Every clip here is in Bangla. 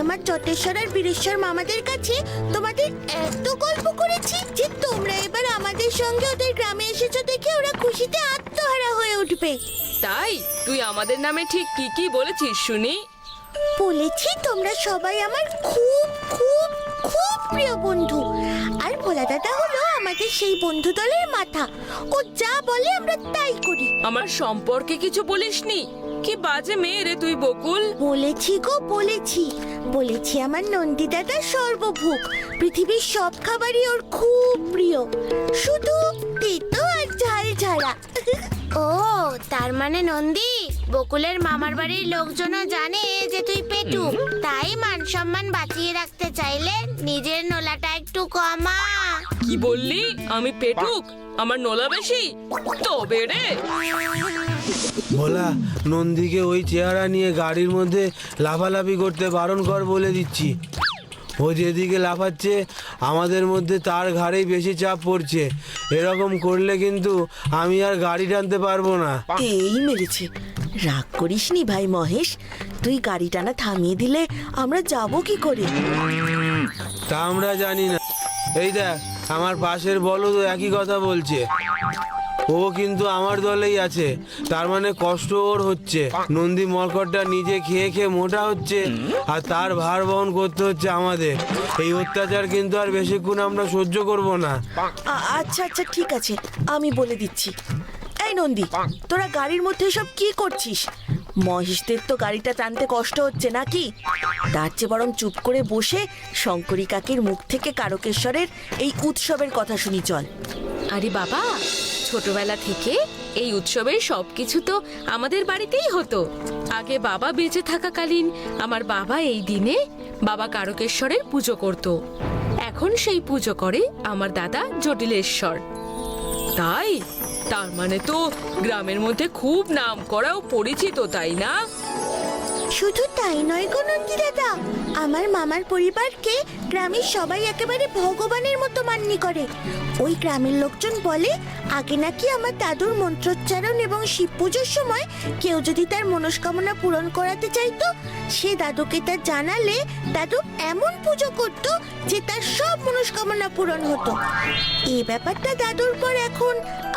আমার চটেশ্বর আর বীরেশ্বর মামাদের কাছে তোমাদের এত গল্প করেছি যে তোমরা এবার আমাদের সঙ্গে ওদের গ্রামে এসেছো দেখে ওরা খুশিতে আত্মহারা হয়ে উঠবে। তাই তুই আমাদের নামে ঠিক কি কি বলেছিস শুনি? বলেছি তোমরা সবাই আমার খুব খুব খুব প্রিয় বন্ধু, আর ভোলা দাদা হলো আমাদের সেই বন্ধু দলের মাথা। ও যা বলে আমরা তাই করি। আমার সম্পর্কে কিছু বলিসনি? কি বাজে মেয়ে রে তুই বকুল। বলেছি গো বলেছি, বলেছি আমার নন্দী দাদা সর্বভুক, পৃথিবীর সব খাবারই ওর খুব প্রিয়, শুধু তেতো আর ঝাল ছাড়া। ও তার মানে নন্দী, বকুলের মামার বাড়ির লোকজনও জানে যে তুই পেটু, তাই মান সম্মান বাঁচিয়ে রাখতে চাইলে নিজের নোলাটা একটু কমা। কি বললি? আমি পেটুক? আমার নোলা বেশি? তবে রে ভোলা, নন্দীকে ওই চেহারা নিয়ে গাড়ির মধ্যে লাফালাফি করতে বারণ কর বলে দিচ্ছি। ও যেদিকে লাফাচ্ছে আমাদের মধ্যে তার ঘাড়েই বেশি চাপ পড়ছে। এরকম করলে কিন্তু আমি আর গাড়ি টানতে পারবো না। এই মেরেছে। রাগ করিসনি ভাই মহেশ, তুই গাড়ি টানা থামিয়ে দিলে আমরা যাব কি করে? তা আমরা জানি না। এই দেখ, আমার পাশের বলদ একই কথা বলছে। ও কিন্তু আমার দলেই আছে, তার মানে কষ্ট ওর হচ্ছে। নন্দী মরকটটা নিজে খেয়ে খেয়ে মোটা হচ্ছে, আর তার ভার বহন করতে হচ্ছে আমাদের। এই অত্যাচার কিন্তু আর বেশিক্ষণ আমরা সহ্য করব না। আচ্ছা আচ্ছা ঠিক আছে, আমি বলে দিচ্ছি। এই নন্দী, তোরা গাড়ির মধ্যে সব কি করছিস? মহেশদের তো গাড়িটা টানতে কষ্ট হচ্ছে নাকি? তার চেয়ে বরং চুপ করে বসে শঙ্করী কাকির মুখ থেকে কারকেশ্বরের এই উৎসবের কথা শুনি চল। আরে বাবা, ছোটবেলা থেকে এই উৎসবের সবকিছু তো আমাদের বাড়িতেই হতো। আগে বাবা বেঁচে থাকাকালীন আমার বাবা এই দিনে বাবা কারকেশ্বরের পুজো করত। এখন সেই পুজো করে আমার দাদা জটিলেশ্বর। তাই তার মানে তো গ্রামের মধ্যে খুব নাম করা ও পরিচিত, তাই না? শুধু তাই নয় গো নন্দী দাদা, আমার মামার পরিবারকে গ্রামের সবাই একেবারে ভগবানের মতো মান্য করে। ওই গ্রামের লোকজন বলে আগে নাকি আমার দাদুর মন্ত্রোচ্চারণ এবং শিব পুজোর সময় কেউ যদি তার মনস্কামনা পূরণ করাতে চাইতো, সে দাদুকে তা জানালে দাদু এমন পুজো করত যে তার সব মনস্কামনা পূরণ হতো। এই ব্যাপারটা দাদুর পর এখন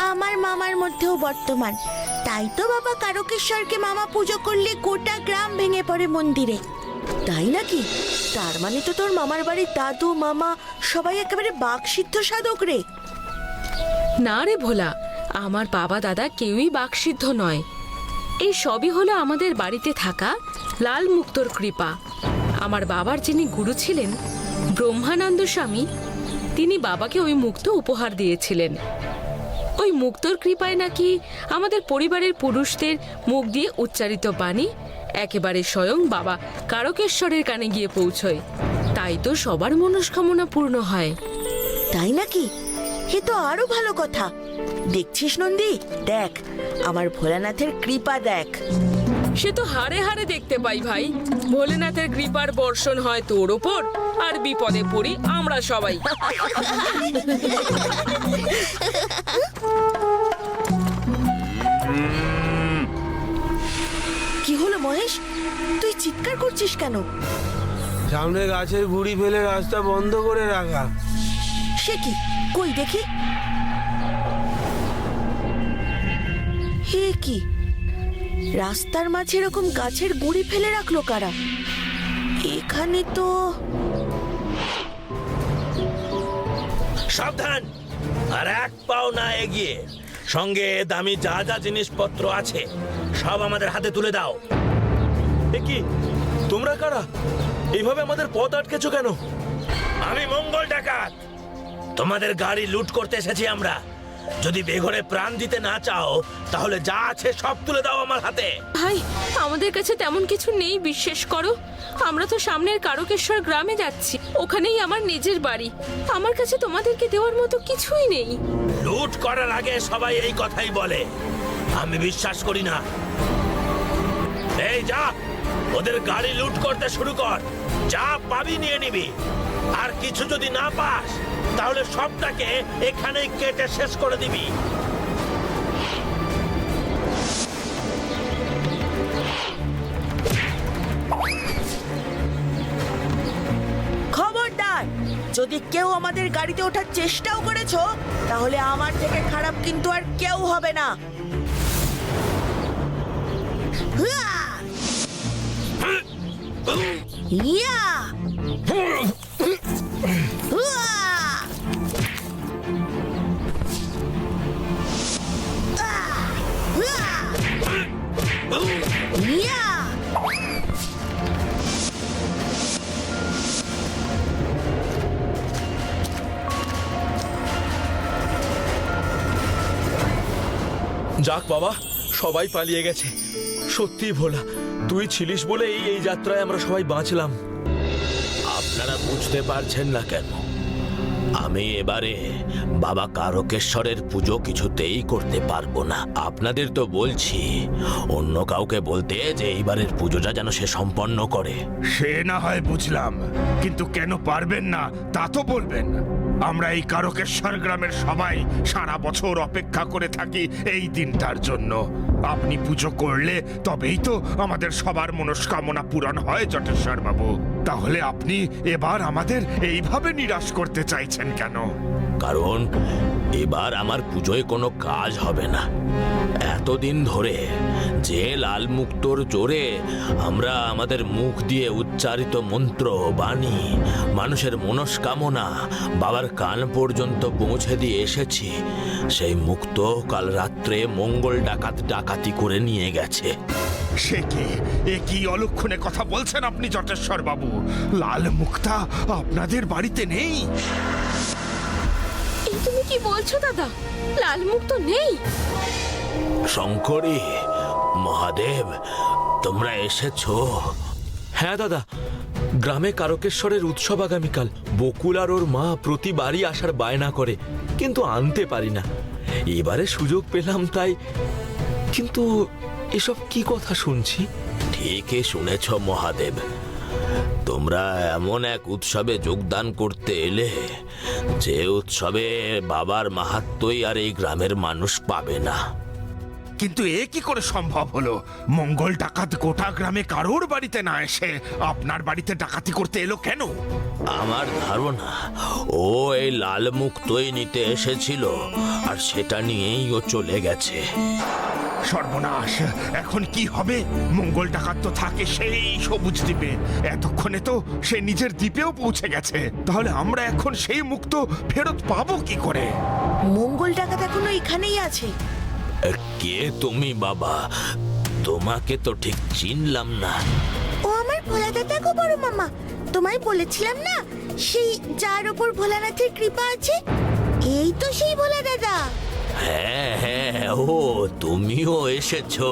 আমার মামার মধ্যেও বর্তমান। তাই তো বাবা কারকেশ্বরকে মামা পুজো করলে গোটা গ্রাম ভেঙে পড়ে মন্দিরে। তাই নাকি? তার মানে তো তোর মামার বাড়ির দাদু মামা সবাই একেবারে বাকসিদ্ধ সাধক রে। না রে ভোলা, আমার বাবা দাদা কেউই বাকসিদ্ধ নয়। এই সবই হলো আমাদের বাড়িতে থাকা লাল মুক্তোর কৃপা। আমার বাবার যিনি গুরু ছিলেন ব্রহ্মানন্দ স্বামী, তিনি বাবাকে ওই মুক্তো উপহার দিয়েছিলেন। ওই মুক্তোর কৃপায় নাকি আমাদের পরিবারের পুরুষদের মুখ দিয়ে উচ্চারিত বাণী একেবারে স্বয়ং বাবা কারকেশ্বরের কানে গিয়ে পৌঁছয়। তাই তো সবার মনস্কামনা পূর্ণ হয়। তাই নাকি? এ তো আরো ভালো কথা। দেখছিস নন্দী, দেখ আমার ভোলানাথের কৃপা দেখ। সে তো হারে হারে দেখতে পাই ভাই। ভোলেনাথের কৃপার বর্ষণ হয় তোর ওপর, আর বিপদে পড়ি আমরা সবাই। কি হলো মহেশ, তুই চিৎকার করছিস কেন? সামনে গাছের গুড়ি ফেলে রাস্তা বন্ধ করে রাখা। সে কি? কই দেখি। হে কি, রাস্তার মাঝে এরকম গাছের গুড়ি ফেলে রাখলো কারা? এখানে তো সাবধান, আর এক পাও না এগিয়ে। সঙ্গে দামি যা যা জিনিসপত্র আছে সব আমাদের হাতে তুলে দাও। এ কি, তোমরা কারা? এইভাবে আমাদের পথ আটকেছো কেন? আমি মঙ্গল ডাকাত, তোমাদের গাড়ি লুট করতে এসেছি আমরা। যদি বেঘরে প্রাণ দিতে না চাও তাহলে যা আছে সব তুলে দাও আমার হাতে। ভাই, আমাদের কাছে তেমন কিছু নেই, বিশ্বাস করো। আমরা তো সামনের কারকেশ্বর গ্রামে যাচ্ছি, ওখানেই আমার নিজের বাড়ি। আমার কাছে তোমাদেরকে দেওয়ার মতো কিছুই নেই। লুট করার আগে সবাই এই কথাই বলে, আমি বিশ্বাস করি না। এই যা, ওদের গাড়ি লুট করতে শুরু কর। যা পাবি নিয়ে নিবি, আর কিছু যদি না পাস তাহলে সবটাকে এখানেই কেটে শেষ করে দিবি। যদি কেউ আমাদের গাড়িতে ওঠার চেষ্টাও করেছো তাহলে আমার থেকে খারাপ কিন্তু আর কেউ হবে না। হুয়া! ইয়া! হুয়া! হুয়া! ইয়া! যাক বাবা, সবাই পালিয়ে গেছে। সত্যি ভোলা, তুই ছিলিস বলেই এই যাত্রায় আমরা সবাই বাঁচলাম। আপনারা বুঝতে পারছেন না কেন? আমি এবারে বাবা কারকেশ্বরের পুজো কিছুতেই করতে পারবো না। আপনাদের তো বলছি অন্য কাউকে বলতে যে এইবারের পুজোটা যেন সে সম্পন্ন করে। সে না হয় বুঝলাম, কিন্তু কেন পারবেন না তা তো বলবেন। আমরা এই কারকেশ্বর গ্রামের সবাই সারা বছর অপেক্ষা করে থাকি এই দিনটার জন্য। আপনি পুজো করলে তবেই তো আমাদের সবার মনস্কামনা পূরণ হয় জটেশ্বর বাবু। তাহলে আপনি এবার আমাদের এইভাবে নিরাশ করতে চাইছেন কেন? কারণ এবার আমার পুজোয় কোনো কাজ হবে না। এতদিন ধরে যে লাল মুক্তোর জোরে আমরা আমাদের মুখ দিয়ে উচ্চারিত মন্ত্র বাণী মানুষের মনস্কামনা বাবার কান পর্যন্ত পৌঁছে দিয়ে এসেছি, সেই মুক্ত কাল রাত্রে মঙ্গল ডাকাত ডাকাতি করে নিয়ে গেছে। সে কি, এ কি অলক্ষণে কথা বলছেন আপনি জটেশ্বর বাবু? লাল মুক্তা আপনাদের বাড়িতে নেই? এই তুমি কি বলছো দাদা? লাল মুখ তো নেই। শঙ্করী, মহাদেব, তোমরা এসেছো? হ্যাঁ দাদা, গ্রামে কারকেশ্বরের উৎসব আগামীকাল। বকুল আর ওর মা প্রতিবারই আসার বায়না করে, কিন্তু আনতে পারি না। এবারে সুযোগ পেলাম তাই। কিন্তু এসব কি কথা শুনছি? ঠিকই শুনেছ মহাদেব। তোমরা এমন এক উৎসবে যোগদান করতে এলে যে উৎসবে বাবার মাহাত্ম্যই আর এই গ্রামের মানুষ পাবে না। কিন্তু এ কি করে সম্ভব হলো? মঙ্গল ডাকাত গোটা গ্রামে কারোর বাড়িতে না এসে আপনার বাড়িতে ডাকাতি করতে এলো কেন? আমার ধারণা ও এই লাল মুক্তই নিতে এসেছিল, আর সেটা নিয়েই ও চলে গেছে। সর্বনাশ, এখন কি হবে? মঙ্গল ডাকাত তো থাকে সেই সবুজ দ্বীপে। এতক্ষণে তো সে নিজের দ্বীপেও পৌঁছে গেছে। তাহলে আমরা এখন সেই মুক্ত ফেরত পাবো কি করে? মঙ্গল ডাকাত এখনো এখানেই আছে। কে তুমি বাবা? তোমাকে তো ঠিক চিনলাম না। ও আমার ভোলা দাদা গো বড় মামা। তোমায় বলেছিলাম না, সেই যার ওপর ভোলানাথের কৃপা আছে, এই তো সেই ভোলা দাদা। হ্যাঁ হ্যাঁ, ও তুমিও এসেছো?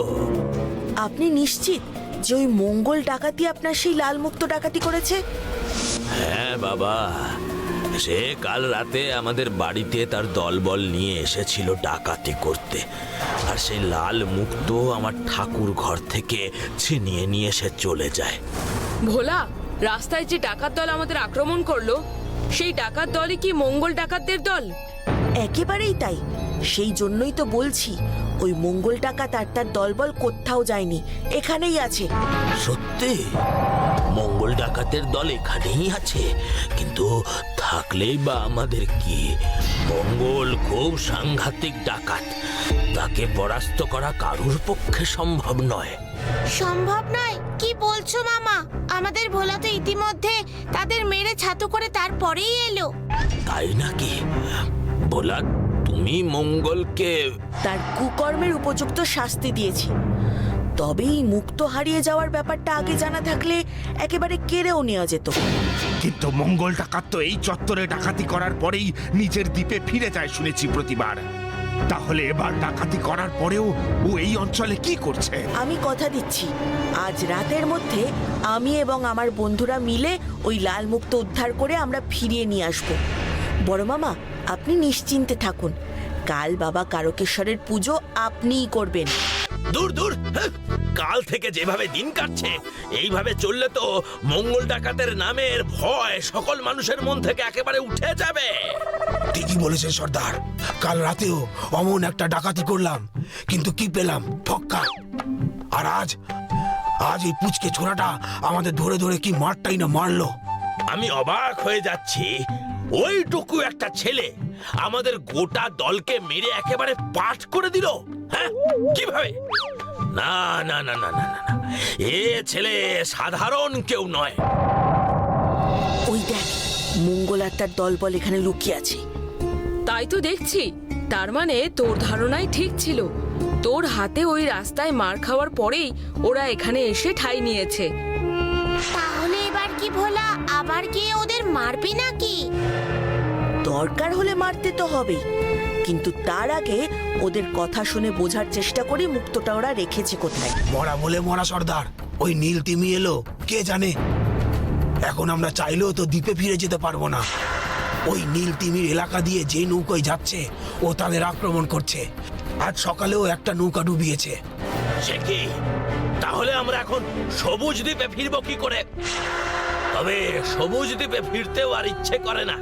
আপনি নিশ্চিত যে ওই মঙ্গল ডাকাতি আপনার সেই লাল মুক্ত ডাকাতি করেছে? হ্যাঁ বাবা, সে কাল রাতে আমাদের বাড়িতে তার দলবল নিয়ে এসেছিল ডাকাতি করতে, আর সেই লাল মুক্ত আমার ঠাকুর ঘর থেকে ছিনিয়ে নিয়ে সে চলে যায়। ভোলা, রাস্তায় যে ডাকাত দল আমাদের আক্রমণ করলো, সেই ডাকাত দলই কি মঙ্গল ডাকাতদের দল? একেবারেই তাই। সেই জন্যই তো বলছি, ওই মঙ্গল ডাকাত আর তার দলবল কোথাও যায়নি, এখানেই আছে। সত্যি? মঙ্গল ডাকাতের দল এখানেই আছে? কিন্তু থাকলেই বা আমাদের কি? মঙ্গল খুব সাংঘাতিক ডাকাত, তাকে পরাস্ত করা কারুর পক্ষে সম্ভব নয়। সম্ভব নয়? কি বলছো মামা? আমাদের ভোলা তো ইতিমধ্যে তাদের মেরে ছাতু করে তারপরেই এলো। তাই নাকি? বলা, তুমি মঙ্গলকে? তার কুকর্মের উপযুক্ত শাস্তি দিয়েছি। তবে এই মুক্ত হারিয়ে যাওয়ার ব্যাপারটা আগে জানা থাকলে একেবারে কেড়েও নেওয়া যেত। কিন্তু মঙ্গল ডাকাত তো এই চত্বরে ডাকাতি করার পরেই নিজের দ্বীপে ফিরে যায় শুনেছি প্রতিবার। তাহলে এবার ডাকাতি করার পরেও ও এই অঞ্চলে কি করছে? আমি কথা দিচ্ছি, আজ রাতের মধ্যে আমি এবং আমার বন্ধুরা মিলে ওই লাল মুক্ত উদ্ধার করে আমরা ফিরিয়ে নিয়ে আসব। বড় মামা, আপনি নিশ্চিন্তে থাকুন। কাল বাবা কারকেশ্বরের পুজো আপনিই করবেন। দূর দূর, হ্যাঁ, কাল থেকে যেভাবে দিন কাটছে এইভাবে চললে তো মঙ্গল ডাকাতের নামের ভয় সকল মানুষের মন থেকে একেবারে উঠে যাবে। ঠিকই বলেছেন সর্দার। কাল রাতেও অমন একটা ডাকাতি করলাম, কিন্তু কি পেলাম? ফক্কা। আর আজ এই পুচকে ছোড়াটা আমাদের ধরে ধরে কি মারটাই না মারলো। আমি অবাক হয়ে যাচ্ছি, ওইটুকু একটা ছেলে আমাদের গোটা দলকে মেরে একেবারে পাঠ করে দিল। হ্যাঁ, কিভাবে? না না না না না না না, এ ছেলে সাধারণ কেউ নয়। ওই দেখ, মঙ্গল আর তার দলবল এখানে লুকিয়ে আছে। তাই তো দেখছি। তার মানে তোর ধারণাই ঠিক ছিল। তোর হাতে ওই রাস্তায় মার খাওয়ার পরেই ওরা এখানে এসে ঠাঁই নিয়েছে। তাহলে এবার কি ভোলা, আবার গিয়ে ওদের মারবি নাকি? দরকার হলে মারতে তো হবে, কিন্তু তার আগে ওদের কথা শুনে বোঝার চেষ্টা করি মুক্তটা ওরা রেখেছে কোথায়। মরা বলে মরা সর্দার, ওই নীল তিমি এলো, কে জানে। এখন আমরা চাইলেও তো দ্বীপে ফিরে যেতে পারবো না। ওই নীল তিমির এলাকা দিয়ে যে নৌকায় যাচ্ছে ও তাদের আক্রমণ করছে। আজ সকালেও একটা নৌকা ডুবিয়েছে। সে কি? তাহলে আমরা এখন সবুজ দ্বীপে ফিরবো কি করে? তবে সবুজ দ্বীপে ফিরতেও আর ইচ্ছে করে না।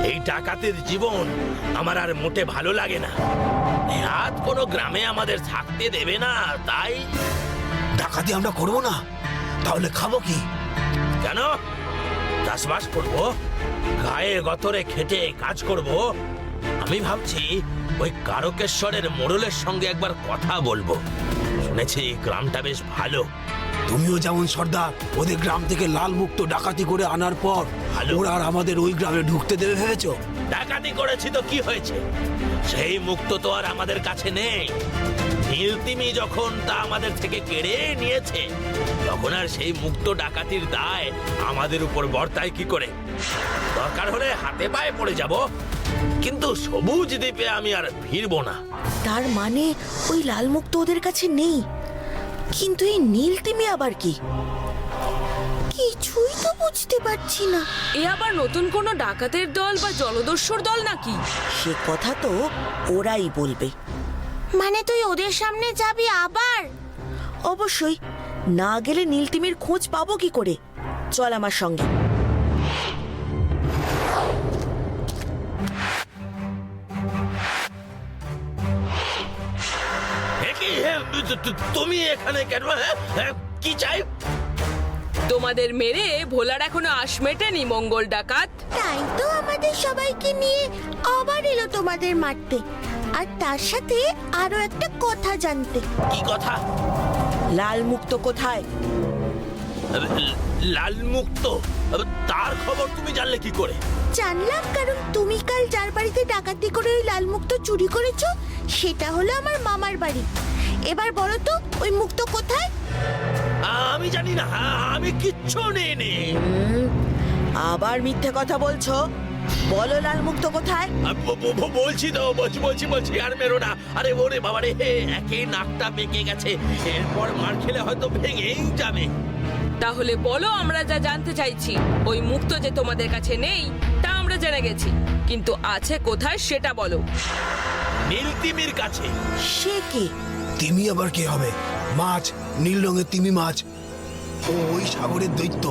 এই ডাকাতের জীবন আমার আর মোটে ভালো লাগে না। নেহাত কোনো গ্রামে আমাদের থাকতে দেবে না, তাই। ডাকাতি আমরা করবো না, তাহলে খাবো কি? কেন? চাষবাস করবো, গায়ে গতরে খেটে কাজ করব। আমি ভাবছি ওই কারকেশ্বরের মোড়লের সঙ্গে একবার কথা বলবো। শুনেছি গ্রামটা বেশ ভালো। তুমিও যেমন সর্দার, ওদের গ্রাম থেকে লাল মুক্ত ডাকাতি করে আনার পর ভালো। ওরা আর আমাদের ওই গ্রামে ঢুকতে দেবে ভেবেছো? ডাকাতি করেছি তো কি হয়েছে? সেই মুক্ত তো আর আমাদের কাছে নেই। নীলতিমি যখন তা আমাদের থেকে কেড়ে নিয়েছে, তখন আর সেই মুক্ত ডাকাতির দায় আমাদের উপর বর্তায় কি করে? দরকার হলে হাতে পায়ে পড়ে যাব, কিন্তু সবুজ দ্বীপে আমি আর ফিরবো না। তার মানে ওই লাল মুক্ত ওদের কাছে নেই, কিন্তু এই নীল তিমি আবার কি? কিছুই তো বুঝতে পারছি না। এ আবার নতুন কোনো ডাকাতের দল বা জলদস্যুর দল নাকি? সে কথা তো ওরাই বলবে। মানে তুই ওদের সামনে যাবি আবার? অবশ্যই, না গেলে নীল তিমির খোঁজ পাবো কি করে? চল আমার সঙ্গে। এ কি, তুমি এখানে কেন? কি চাই? তোমাদের মেরে ভোলার এখনো আশ মেটেনি মঙ্গল ডাকাত। তাই তো আমাদের সবাইকে নিয়ে আবার এলো তোমাদের মারতে, আর তার সাথে আরো একটা কথা জানতে। কি কথা? লাল মুক্ত কোথায়? লাল মুক্ত? তার খবর তুমি জানলে কি করে? জানলাম কারণ তুমি কাল যার বাড়িতে ডাকাতি করে ওই লাল মুক্ত চুরি করেছো, সেটা হলো আমার মামার বাড়ি। এবার বলো তো ওই মুক্ত কোথায়? আমি জানি না, আমি কিচ্ছু নেই। আবার মিথ্যে কথা বলছো, বলো লাল মুক্ত কোথায়? বলছি তো, বলছি, আর মেরো না। আরে ওরে বাবা রে, একে নাকটা বেঁকে গেছে, এরপর মার খেলে হয়তো ভেঙেই যাবে। তাহলে বলো, আমরা যা জানতে চাইছি। ওই মুক্ত যে তোমাদের কাছে নেই তা আমরা জেনে গেছি, কিন্তু আছে কোথায় সেটা বলো। নীলতিমির কাছে। সে কি? তিমি আবার কে হবে? মাছ, নীল রঙের তিমি মাছ। ও ওই সাগরের দৈত্য।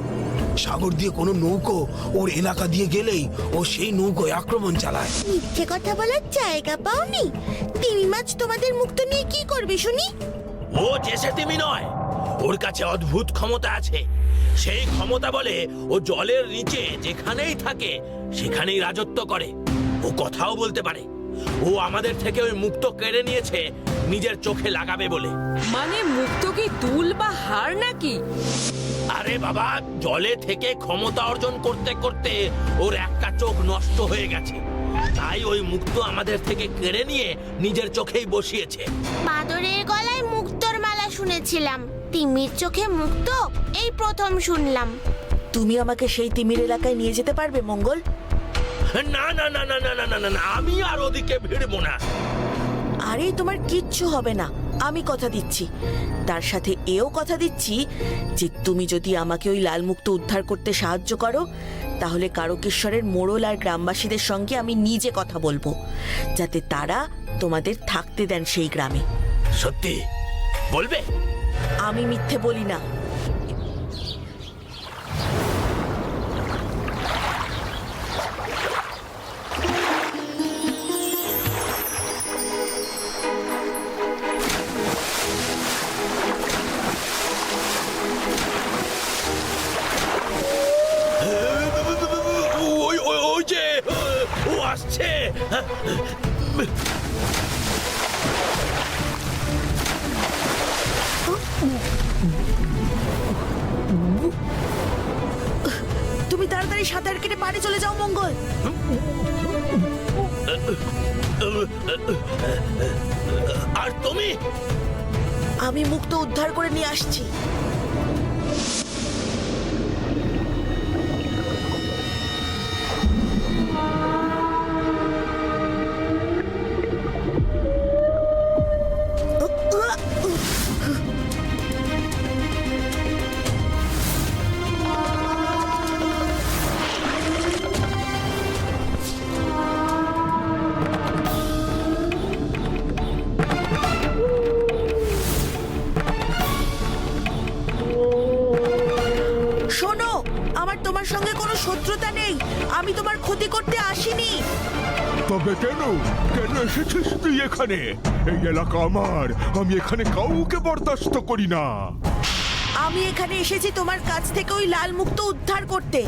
সাগর দিয়ে কোনো নৌকো ওর এলাকা দিয়ে গেলেই ও সেই নৌকোয় আক্রমণ চালায়। মিথ্যে কথা বলার জায়গা পাওনি? তিমি মাছ তোমাদের মুক্ত নিয়ে কি করবে শুনি? ও জেসে তিমি নয়, ওর কাছে অদ্ভুত ক্ষমতা আছে। সেই ক্ষমতা বলে ও জলের নিচে যেখানেই থাকে সেখানেই রাজত্ব করে। ও কথাও বলতে পারে। ও আমাদের থেকে ওই মুক্ত কেড়ে নিয়েছে নিজের চোখে লাগাবে বলে। মানে মুক্ত কি দুল বা হার নাকি? আরে বাবা, জলে থেকে ক্ষমতা অর্জন করতে করতে ওর একটা চোখ নষ্ট হয়ে গেছে, তাই ওই মুক্ত আমাদের থেকে কেড়ে নিয়ে নিজের চোখেই বসিয়েছে। বাদরের গলায় মুক্তোর মালা শুনেছিলাম, তিমির চোখে মুক্ত এই প্রথম শুনলাম। তুমি আমাকে সেই তিমির এলাকায় নিয়ে যেতে পারবে মঙ্গল? না না না না না না না না, আমি আর ওদিকে ভিড়বো না। আরে তোমার কিচ্ছু হবে না, আমি কথা দিচ্ছি। তার সাথে এও কথা দিচ্ছি যে তুমি যদি আমাকে ওই লাল মুক্ত উদ্ধার করতে সাহায্য করো, তাহলে কারকেশ্বরের মোড়ল আর গ্রামবাসীদের সঙ্গে আমি নিজে কথা বলবো, যাতে তারা তোমাদের থাকতে দেন সেই গ্রামে। সত্যি বলবে? আমি মিথ্যে বলি না। আসছে। তুমি তাড়াতাড়ি সাঁতার কেটে পাড়ে চলে যাও মঙ্গল। আর তুমি? আমি মুক্ত উদ্ধার করে নিয়ে আসছি। শোনো, আমার তোমার সঙ্গে কোনো শত্রুতা নেই, আমি তোমার ক্ষতি করতে আসিনি। তবে কেন কেন এসেছিস তুই এখানে? এই এলাকা আমার, আমি এখানে কাউকে বরদাস্ত করি না। আমি এখানে এসেছি তোমার কাছ থেকে ওই লাল মুক্ত উদ্ধার করতে।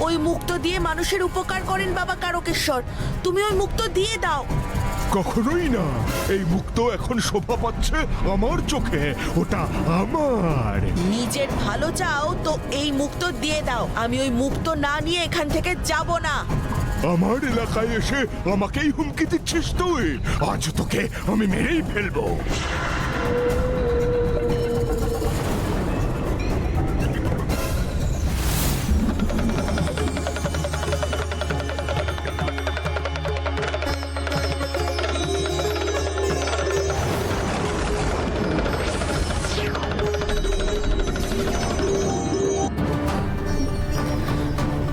ওই মুক্ত দিয়ে মানুষের উপকার করেন বাবা কারকেশ্বর, তুমি ওই মুক্ত দিয়ে দাও। কখনোই না, এই মুক্ত এখন শোভা পাচ্ছে আমার চোখে, ওটা আমার। নিজের ভালো চাও তো এই মুক্ত দিয়ে দাও, আমি ওই মুক্ত না নিয়ে এখান থেকে যাব না। আমার এলাকায় এসে আমাকেই হুমকি দিচ্ছিস তুই? আজ তোকে আমি মেরেই ফেলবো।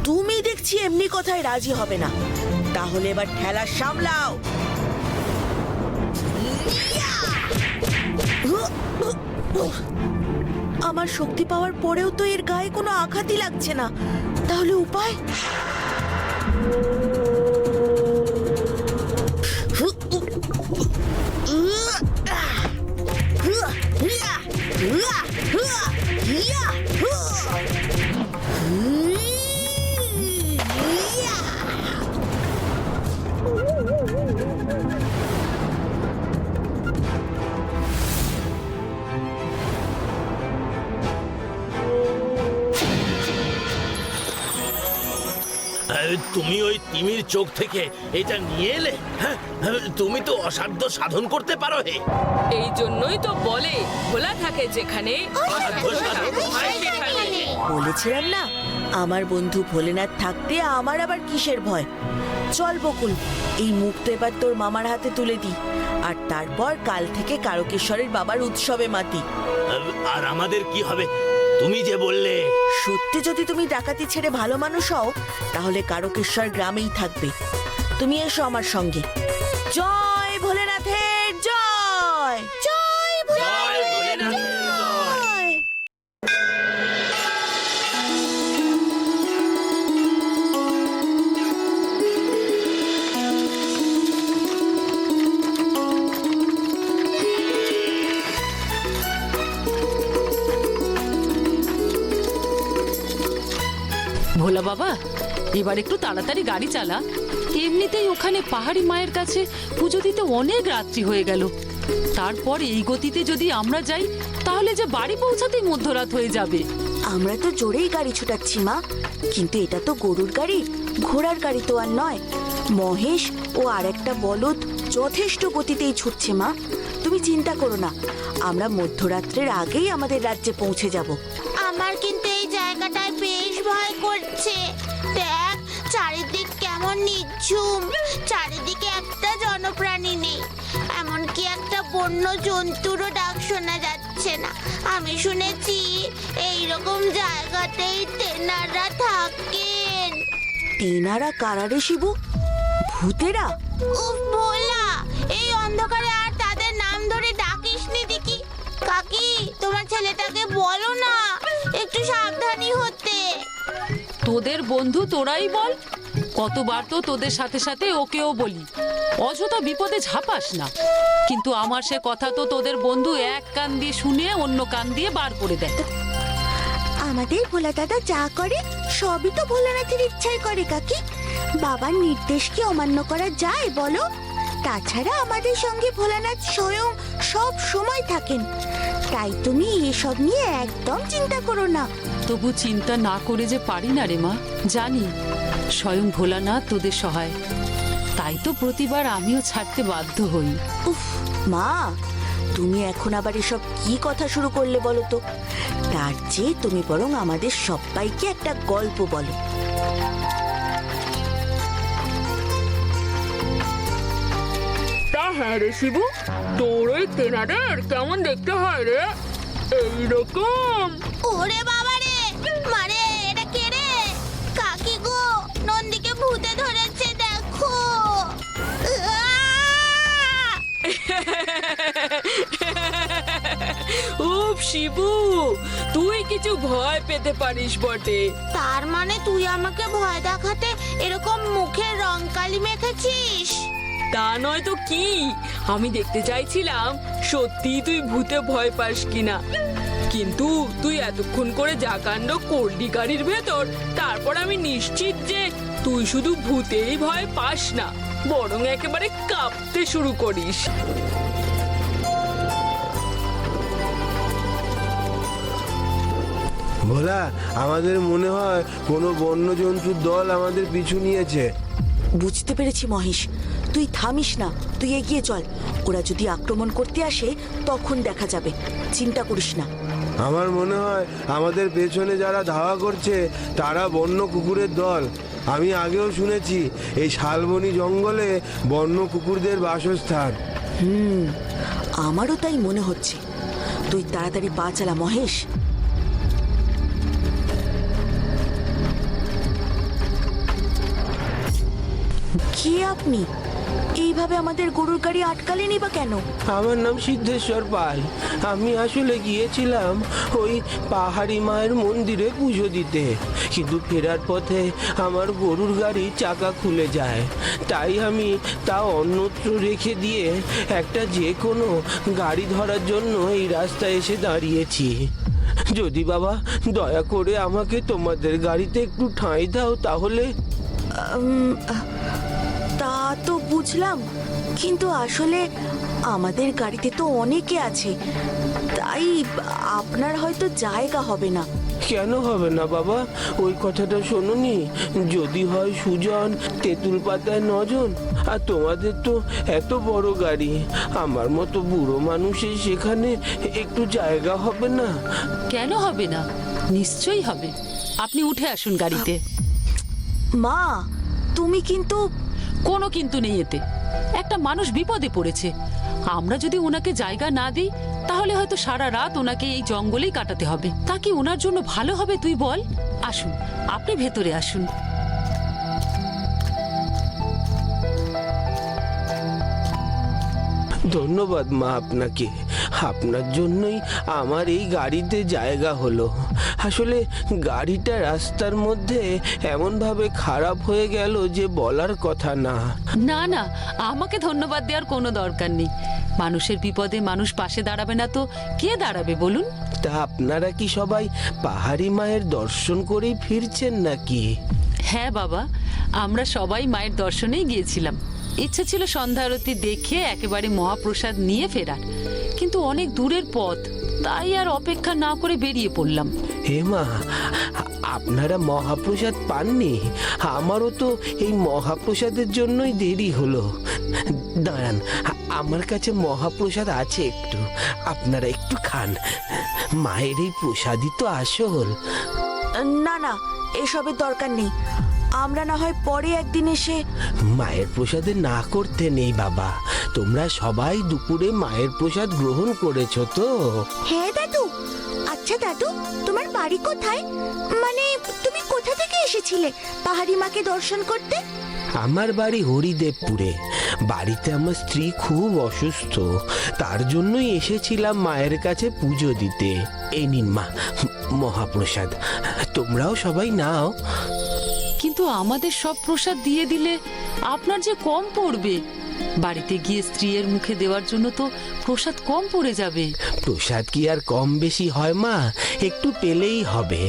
তুমি দেখছি এমনি কথায় রাজি হবে না, তাহলে এবার ঠেলা সামলাও। আমার শক্তি পাওয়ার পরেও তো এর গায়ে কোনো আঘাতই লাগছে না, তাহলে উপায়? তুমি ওই তিমির চোখ থেকে এটা নিয়ে এলে? হ্যাঁ, তুমি তো অসাধ্য সাধন করতে পারো হে। এই জন্যই তো বলে ভোলা থাকে যেখানে অসাধ্য সাধন হয় সেখানে। বলেছিলাম না, আমার বন্ধু ভোলেনাথ থাকতে আমার আবার কিসের ভয়। চল বকুল, এই মুক্ত এবার তোর মামার হাতে তুলে দি, আর তারপর কাল থেকে কারকেশ্বরের বাবার উৎসবে মাতি। আর আমাদের কি হবে? তুমি যে বললে সত্যি যদি তুমি ডাকাতি ছেড়ে ভালো মানুষ হও, তাহলে কারকেশ্বর গ্রামেই থাকবে। তুমি এসো আমার সঙ্গে। জয় ভোলেনাথের জয়, জয় জয় ভোলেনাথের জয়। জয়। ভোলা বাবা, এবার একটু তাড়াতাড়ি গাড়ি চালা। এমনিতেই ওখানে পাহাড়ি মায়ের কাছে পুজো দিতে অনেক রাত্রি হয়ে গেল। তারপর এই গতিতে যদি আমরা যাই তাহলে যে বাড়ি পৌঁছাতেই মধ্যরাত হয়ে যাবে। আমরা তো জোরেই গাড়ি ছুটাচ্ছি মা, কিন্তু এটা তো গরুর গাড়ি, ঘোড়ার গাড়ি তো আর নয়। মহেশ ও আরেকটা বলদ যথেষ্ট গতিতেই ছুটছে মা, তুমি চিন্তা করো না, আমরা মধ্যরাত্রের আগেই আমাদের রাজ্যে পৌঁছে যাব। আমার কিন্তু এই জায়গাটায় বেশ ভয় করছে। দেখ চারিদিক কেমন নিঝুম, চারিদিকে একটা জনপ্রাণী নেই, এমনকি একটা বন্য জন্তুরও ডাক শোনা যাচ্ছে না। আমি শুনেছি এইরকম জায়গাতেই তেনারা থাকেন। তেনারা কারারে শিবু? ভূতেরা? উফ ভোলা, এই অন্ধকারে আর তাদের নাম ধরে ডাকিসনি দেখি। কাকি, তোমার ছেলেটাকে বলো না একটু সাবধানী হতে। তোদের বন্ধু তোরাই বল, কতবার তো তোদের সাথে সাথে ওকেও বলি অযথা বিপদে ঝাঁপাস না, কিন্তু আমার সে কথা তো তোদের বন্ধু এক কান দিয়ে শুনে অন্য কান দিয়ে বার করে দেয়। আমাদের ভোলা দাদা যা করে সবই তো ভোলানাথের ইচ্ছাই করে কাকি। বাবার নির্দেশ কি অমান্য করা যায় বলো? তাছাড়া আমাদের সঙ্গে ভোলানাথ স্বয়ং সব সময় থাকেন। তাই তুমি এসব নিয়ে একদম চিন্তা করো না। তবু চিন্তা না করে যে পারি না রে মা, জানি স্বয়ং ভোলানাথ তোদের সহায়। তাই তো প্রতিবার আমিও ছাড়তে বাধ্য হই। উফ মা, তুমি এখন আবার এসব কি কথা শুরু করলে বলো তো? তার চেয়ে তুমি বরং আমাদের সবাইকে একটা গল্প বলো। তা হ্যাঁ রে শিবু, তোর ওই তেনাদের কেমন দেখতে হয় রে? এইরকম। ওরে বাবা রে, মারে এটা কে রে? কাকি গো, নন্দীকে ভূতে ধরেছে দেখো। উফ শিবু, তুই কিছু ভয় পেতে পারিস বটে। তার মানে তুই আমাকে ভয় দেখাতে এরকম মুখে রং কালি মেখেছিস? তা নয় তো কি, আমি দেখতে চাইছিলাম সত্যি তুই ভূতে ভয় পাস কিনা। কিন্তু তুই এতক্ষণ করে যা কাণ্ড করলি গাড়ির ভেতর, তারপর আমি নিশ্চিত যে তুই শুধু ভূতেই ভয় পাস না, বরং একেবারে কাঁপতে শুরু করিস। ভোলা, আমাদের মনে হয় কোনো বন্যজন্তুর দল আমাদের পিছু নিয়েছে। বুঝতে পেরেছি মহেশ, তুই থামিস না, তুই এগিয়ে চল। ওরা যদি আক্রমণ করতে আসে তখন দেখা যাবে, চিন্তা করিস না। আমার মনে হয় আমাদের পেছনে যারা ধাওয়া করছে তারা বন্য কুকুরের দল। আমি আগেও শুনেছি এই শালবনি জঙ্গলে বন্য কুকুরদের বাসস্থান। আমারও তাই মনে হচ্ছে। তুই তাড়াতাড়ি পা চালা মহেশ। কে আপনি? এইভাবে আমাদের গরুর গাড়ি আটকালেনি বা কেন? আমার নাম সিদ্ধেশ্বর পাল। আমি আসলে গিয়েছিলাম ওই পাহাড়ি মায়ের মন্দিরে পুজো দিতে, কিন্তু ফেরার পথে আমার গরুর গাড়ির চাকা খুলে যায়। তাই আমি তা অন্যত্র রেখে দিয়ে একটা যে কোনো গাড়ি ধরার জন্য এই রাস্তায় এসে দাঁড়িয়েছি। যদি বাবা দয়া করে আমাকে তোমাদের গাড়িতে একটু ঠাঁই দাও তাহলে। তা তো বুঝলাম, কিন্তু আসলে আমাদের গাড়িতে তো অনেকে আছে, তাই আপনার হয়তো জায়গা হবে না। কেন হবে না বাবা? ওই কথাটা শোনোনি? যদি হয় সুজন, তেঁতুল পাতায় নজন, আর তোমাদের তো এত বড় গাড়ি, আমার মতো বুড়ো মানুষের সেখানে একটু জায়গা হবে না? কেন হবে না? নিশ্চয়ই হবে। আপনি উঠে আসুন গাড়িতে। মা, তুমি কিন্তু। কোনো কিন্তু নেই এতে। একটা মানুষ বিপদে পড়েছে, আমরা যদি ওনাকে জায়গা না দিই তাহলে হয়তো সারা রাত ওনাকে এই জঙ্গলেই কাটাতে হবে। তা কি ওনার জন্য ভালো হবে তুই বল? আসুন, আপনি ভেতরে আসুন। ধন্যবাদ মা আপনাকে। আপনার জন্যই আমার এই গাড়িতে জায়গা হলো। আসলে গাড়িটা রাস্তার মধ্যে এমনভাবে খারাপ হয়ে গেল যে বলার কথা না। না না, আমাকে ধন্যবাদ দেওয়ার কোনো দরকার নেই। মানুষের বিপদে মানুষ পাশে দাঁড়াবে না তো কে দাঁড়াবে বলুন? তা আপনারা কি সবাই পাহাড়ি মায়ের দর্শন করেই ফিরছেন নাকি? হ্যাঁ বাবা, আমরা সবাই মায়ের দর্শনেই গিয়েছিলাম। ইচ্ছে ছিল সন্ধ্যা আরতি দেখে একেবারে মহাপ্রসাদ নিয়ে ফেরার, কিন্তু অনেক দূরের পথ, তাই আর অপেক্ষা না করে বেরিয়ে পড়লাম। হে মা, আপনারা মহাপ্রসাদ পাননি? আমারও তো এই মহাপ্রসাদের জন্যই দেরি হলো। দাঁড়ান, আমার কাছে মহাপ্রসাদ আছে, একটু আপনারা একটু খান। মায়ের এই প্রসাদই তো আসল। না না, এসবের দরকার নেই। আমরা না হয় পরে একদিন এসে। মায়ের প্রসাদে না করতে নেই বাবা। তোমরা সবাই দুপুরে মায়ের প্রসাদ গ্রহণ করেছো তো? হ্যাঁ দাদু। আচ্ছা দাদু, তোমার বাড়ি কোথায়? মানে তুমি কোথা থেকে এসেছিলে পাহাড়ি মাকে দর্শন করতে? আমার বাড়ি হরিদেবপুরে। বাড়িতে আমার স্ত্রী খুব অসুস্থ, তার জন্যই এসেছিলাম মায়ের কাছে পুজো দিতে। এই নিন মা মহাপ্রসাদ, তোমরাও সবাই নাও। কিন্তু আমাদের সব প্রসাদ দিয়ে দিলে আপনার যে কম পড়বে। বাড়িতে গিয়ে স্ত্রীর মুখে দেওয়ার জন্য তো প্রসাদ কম পড়ে যাবে। প্রসাদ কি আর কম বেশি হয় মা, একটু পেলেই হবে।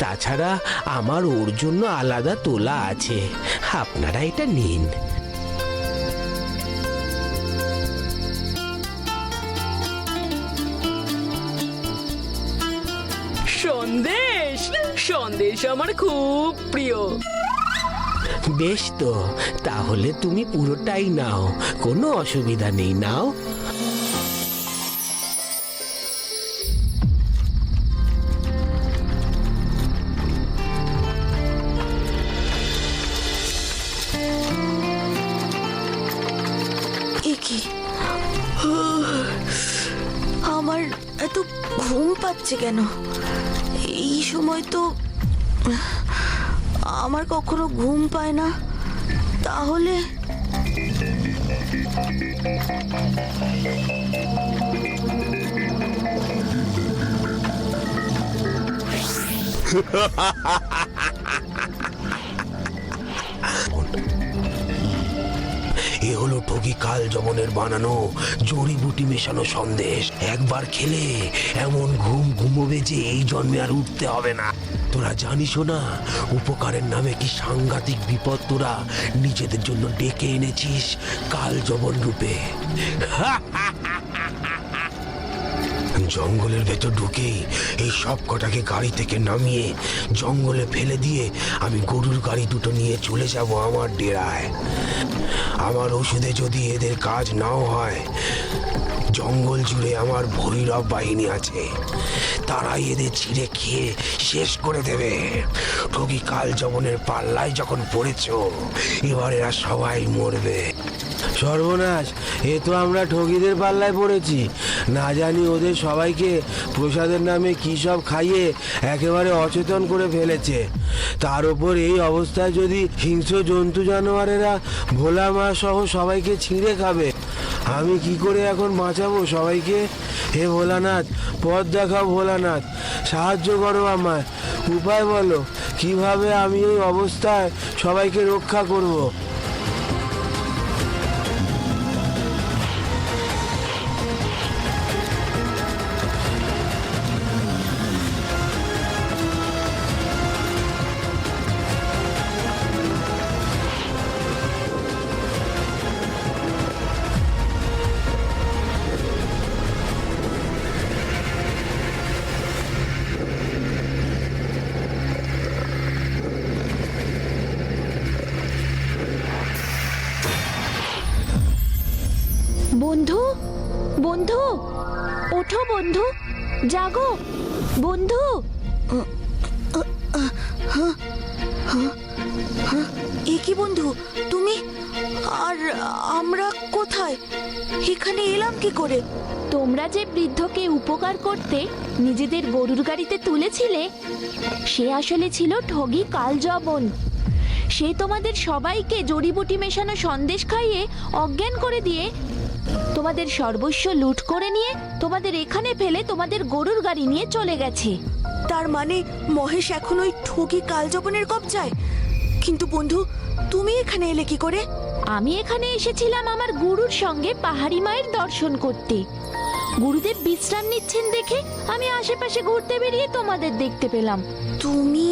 তাছাড়া আমার ওর জন্য আলাদা তোলা আছে, আপনারা এটা নিন। সন্দেশ, সন্দেশ আমার খুব প্রিয়। বেশ তো, তাহলে তুমি পুরোটাই নাও, কোনো অসুবিধা নেই, নাও। এ কি, আমার এত ঘুম পাচ্ছে কেন? এই সময় তো আমার কখনো ঘুম পায় না। তাহলে এ হলো ঠগি কাল যবনের বানানো জড়িবুটি মেশানো সন্দেশ। একবার খেলে এমন ঘুম ঘুমোবে যে এই জন্মে আর উঠতে হবে না। তোরা জানিসও না উপকারের নামে কি সাংঘাতিক বিপদ তোরা নিজেদের জন্য ডেকে এনেছিস কাল যবন রূপে। জঙ্গলের ভেতর ঢুকেই এই সব কটাকে গাড়ি থেকে নামিয়ে জঙ্গলে ফেলে দিয়ে আমি গরুর গাড়ি দুটো নিয়ে চলে যাব আমার ডেরায়। আমার ওষুধে যদি এদের কাজ নাও হয়, জঙ্গল জুড়ে আমার ভৈরব বাহিনী আছে, তারাই এদের ছিঁড়ে খেয়ে শেষ করে দেবে। ঠগি কাল যবনের পাল্লায় যখন পড়েছ, এবার এরা সবাই মরবে। সর্বনাশ, এ তো আমরা ঠগিদের পাল্লায় পড়েছি। না জানি ওদের সবাইকে প্রসাদের নামে কী সব খাইয়ে একেবারে অচেতন করে ফেলেছে। তার উপর এই অবস্থায় যদি হিংস্র জন্তু জানোয়ারেরা ভোলা মা সহ সবাইকে ছিঁড়ে খাবে, আমি কি করে এখন বাঁচাবো সবাইকে? হে ভোলানাথ, পথ দেখাও ভোলানাথ, সাহায্য করো আমায়, উপায় বলো কিভাবে আমি এই অবস্থায় সবাইকে রক্ষা করব। বন্ধু, বন্ধু, ওঠো বন্ধু, জাগো বন্ধু। এ কি বন্ধু, তুমি? আর আমরা কোথায়? এখানে এলাম কি করে? তোমরা যে বৃদ্ধকে উপকার করতে নিজেদের গরুর গাড়িতে তুলেছিলে, সে আসলে ছিল ঠগি কালযবন। সে তোমাদের সবাইকে জড়িবুটি মেশানো সন্দেশ খাইয়ে অজ্ঞান করে দিয়ে তোমাদের সর্বস্ব লুট করে নিয়ে তোমাদের এখানে ফেলে তোমাদের গরুর গাড়ি নিয়ে চলে গেছে। তার মানে মহেশ এখন ওই ঠগি কালযবনের কবজায়। কিন্তু বন্ধু, তুমি এখানে এলে কি করে? আমি এখানে এসেছিলাম আমার গুরুর সঙ্গে পাহাড়ি মায়ের দর্শন করতে। গুরুদেব বিশ্রাম নিচ্ছেন দেখে আমি আশেপাশে ঘুরতে বেরিয়ে তোমাদের দেখতে পেলাম। তুমি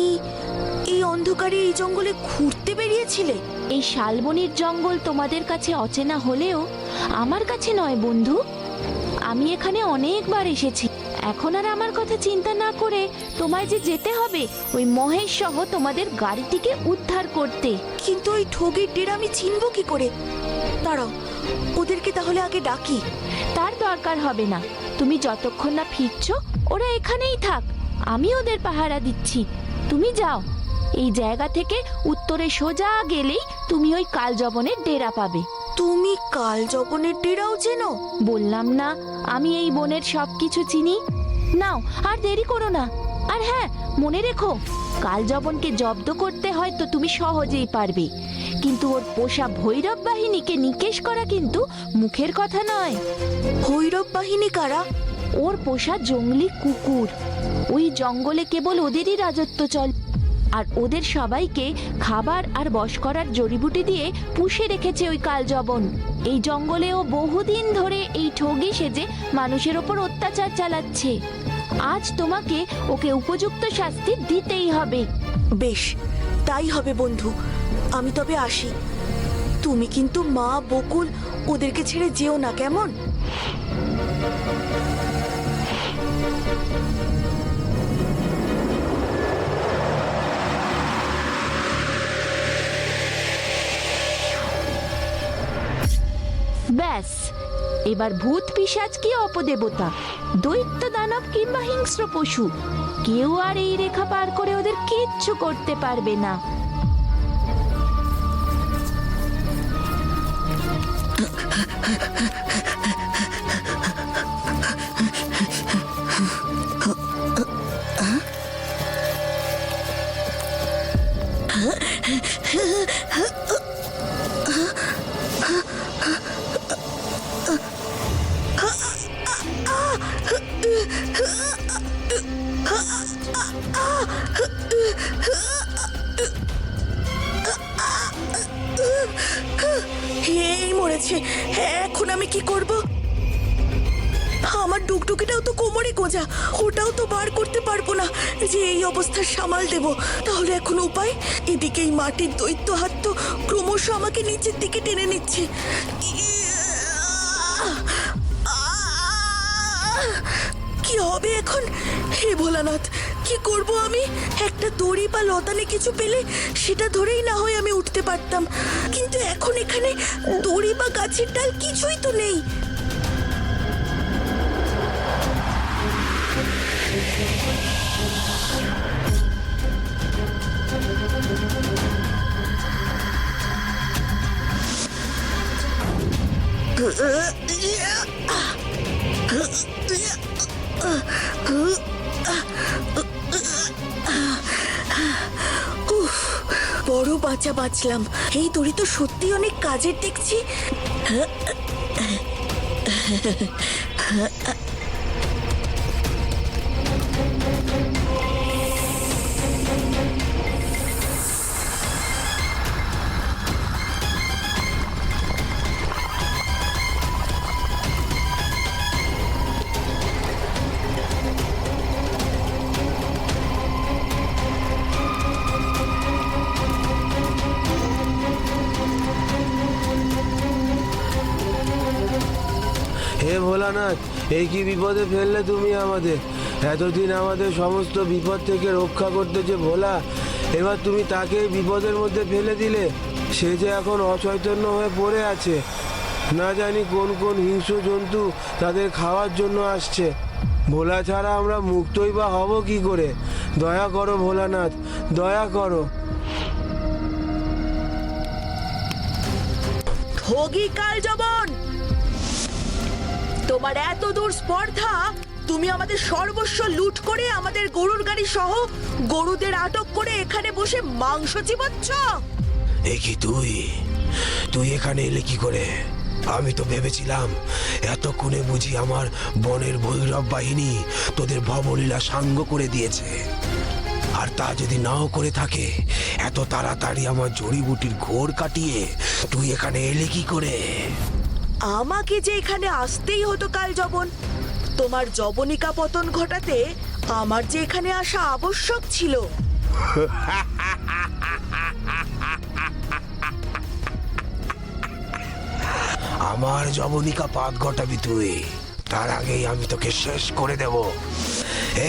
এই অন্ধকারে এই জঙ্গলে ঘুরতে বেরিয়েছিলে? এই শালবনির জঙ্গল তোমাদের কাছে অচেনা হলেও আমার কাছে নয় বন্ধু। আমি এখানে অনেকবার এসেছি। এখন আর আমার কথা চিন্তা না করে তোমায় যে যেতে হবে ওই মহেশ সহ তোমাদের গাড়িটিকে উদ্ধার করতে। কিন্তু ওই ঠগির ডেরা আমি চিনবো কি করে? দাঁড়াও, ওদেরকে তাহলে আগে ডাকি। তার দরকার হবে না, তুমি যতক্ষণ না ফিরছো ওরা এখানেই থাক, আমি ওদের পাহারা দিচ্ছি। তুমি যাও, এই জায়গা থেকে উত্তরে সোজা গেলেই তুমি ওই কালযবনের ডেরা পাবে। তুমি কালযবনের ডেরাও চেনো? বললাম না আমি এই বনের সবকিছু চিনি। নাও, আর দেরি করো না। আর হ্যাঁ, মনে রেখো, কালযবনকে জব্দ করতে হয়তো তুমি সহজেই পারবে, কিন্তু ওর পোষা ভৈরব বাহিনীকে নিকেশ করা কিন্তু মুখের কথা নয়। ভৈরব বাহিনী কারা? ওর পোষা জঙ্গলি কুকুর। ওই জঙ্গলে কেবল ওদেরই রাজত্ব চল। আর ওদের সবাইকে খাবার আর বশ করার জড়িবুটি দিয়ে পুষে রেখেছে ওই কালজবন। এই জঙ্গলে ও বহুদিন ধরে এই ঠগি সেজে মানুষের ওপর অত্যাচার চালাচ্ছে। আজ তোমাকে ওকে উপযুক্ত শাস্তি দিতেই হবে। বেশ, তাই হবে বন্ধু। আমি তবে আসি। তুমি কিন্তু মা, বকুল ওদেরকে ছেড়ে যেও না, কেমন? ব্যাস, এবার ভূত পিশাচ কি অপদেবতা, দৈত্য দানব কিংবা হিংস্র পশু, কেউ আর এই রেখা পার করে ওদের কিচ্ছু করতে পারবে না। এই মরেছে। এখন আমি কি করব? আমার ডুকডুকিটাও তো কোমরে গোজা, ওটাও তো বার করতে পারবো না যে এই অবস্থা সামাল দেব। তাহলে এখন উপায়? এদিকে এই মাটির দৈত্য হাত তো ক্রমশ আমাকে নিচের দিকে টেনে নিচ্ছে। কি হবে এখন? হে ভোলানাথ, কি করব আমি? একটা দড়ি বা লতানে কিছু পেলে সেটা ধরেই না হয় আমি উঠতে পারতাম, কিন্তু এখন এখানে দড়ি বা গাছের ডাল কিছুই তো নেই। উফ, বড় বাঁচা বাঁচলাম। এই দড়ি তো সত্যি অনেক কাজের দেখছি। হে ভোলানাথ, এই কি বিপদে ফেললে তুমি আমাদের? এতদিন আমাদের সমস্ত বিপদ থেকে রক্ষা করতে যে ভোলা, এবার তুমি তাকে বিপদের মধ্যে ফেলে দিলে। সে যে এখন অচৈতন্য হয়ে পড়ে আছে। না জানি কোন কোন হিংস্র জন্তু তাদের খাওয়ার জন্য আসছে। ভোলা ছাড়া আমরা মুক্তই বা হব কি করে? দয়া করো ভোলানাথ, দয়া করো। ঠগি কালজবন, তোমার এত দূর স্পর্ধা! তুমি আমাদের সর্বস্ব লুট করে আমাদের গরুর গাড়ি সহ গরুদের আটক করে এখানে বসে মাংস চিবাচ্ছ। এ কি তুই এখানে এলে কি করে? আমি তো ভেবেছিলাম এতক্ষণে বুঝি আমার বনের ভৈরব বাহিনী তোদের ভবলীলা সাঙ্গ করে দিয়েছে। আর তা যদি নাও করে থাকে, এত তাড়াতাড়ি আমার জড়িবুটির ঘোর কাটিয়ে তুই এখানে এলে কি করে? আমাকে যে এখানে আসতেই হতো কালজবন। তোমার জবনিকা পতন ঘটাতে আমার যে এখানে আসা আবশ্যক ছিল। আমার জবনিকা পাত ঘটাবি তুই, তার আগেই আমি তোকে শেষ করে দেব।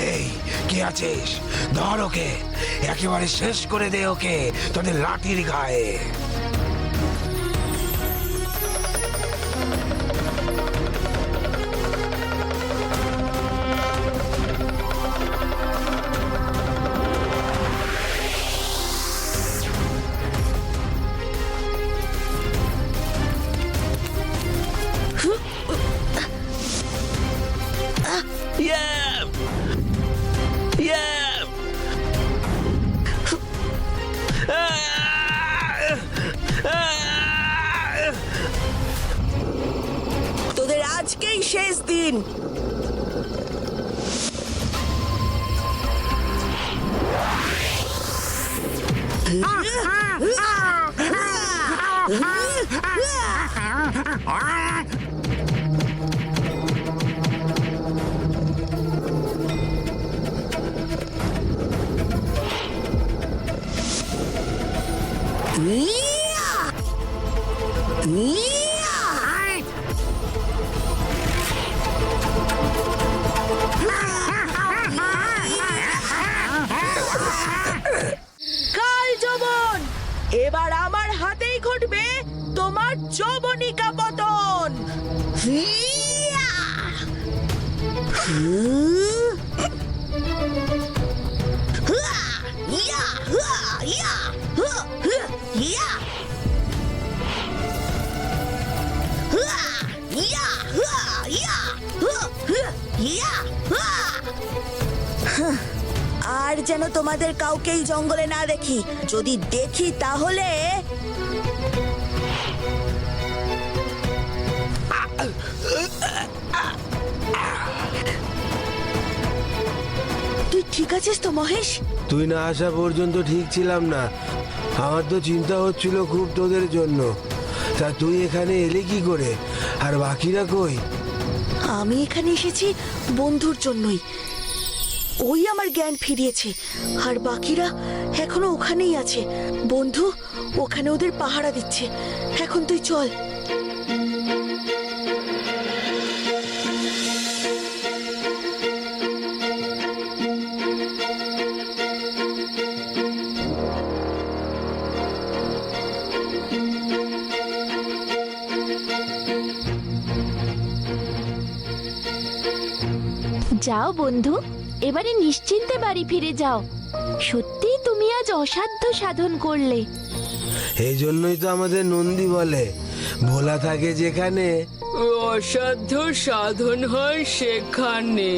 এই কে আছিস? ধর ওকে, একেবারে শেষ করে দে ওকে তোদের লাঠির গায়ে। তোদের আজকেই শেষ দিন। কাল যবন, এবার আমার হাতেই ঘটবে তোমার যবনিকা পতন। আর যেন তোমাদের কাউকেই জঙ্গলে না দেখি, যদি দেখি তাহলে তুই ঠিক আছিস তো মহেশ? তুই না আসা পর্যন্ত ঠিক ছিলাম না। আমার তো চিন্তা হচ্ছিল খুব তোদের জন্য। তা তুই এখানে এলি কি করে? আর বাকিরা কই? আমি এখানে এসেছি বন্ধুর জন্যই। ওই আমার জ্ঞান ফিরিয়েছে, আর বাকিরা এখনো ওখানেই আছে। বন্ধু ওখানে ওদের পাহারা দিচ্ছে। এখন তুই চল। যাও বন্ধু, এবারে নিশ্চিন্তে বাড়ি ফিরে যাও। সত্যি তুমি আজ অসাধ্য সাধন করলে। এই জন্যই তো আমাদের নন্দী বলে, ভোলা থাকে যেখানে। অসাধ্য সাধন হয় সেখানে।